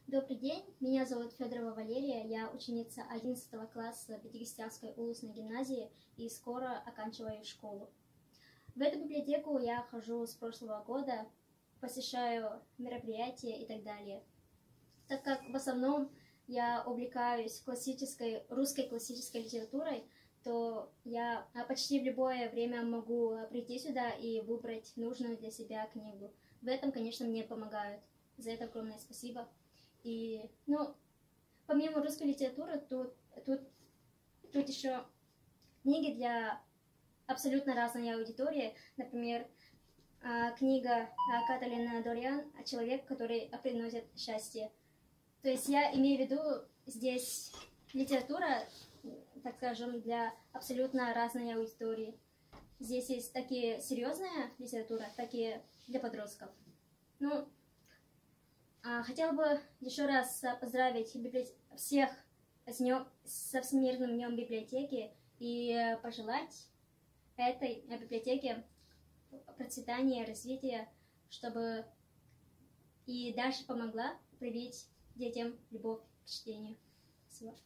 Добрый день, меня зовут Федорова Валерия, я ученица 11 класса Пятигостянской улусной гимназии и скоро оканчиваю школу. В эту библиотеку я хожу с прошлого года, посещаю мероприятия и так далее. Так как в основном я увлекаюсь русской классической литературой, то я почти в любое время могу прийти сюда и выбрать нужную для себя книгу. В этом, конечно, мне помогают. За это огромное спасибо. И, помимо русской литературы, тут еще книги для абсолютно разной аудитории. Например, книга Каталина Дориан «Человек, который приносит счастье». То есть я имею в виду здесь литература, так скажем, для абсолютно разной аудитории. Здесь есть такие серьезная литература, такие для подростков. Хотела бы еще раз поздравить всех со Всемирным днем библиотеки и пожелать этой библиотеке процветания, развития, чтобы и дальше помогла привить детям любовь к чтению. Спасибо.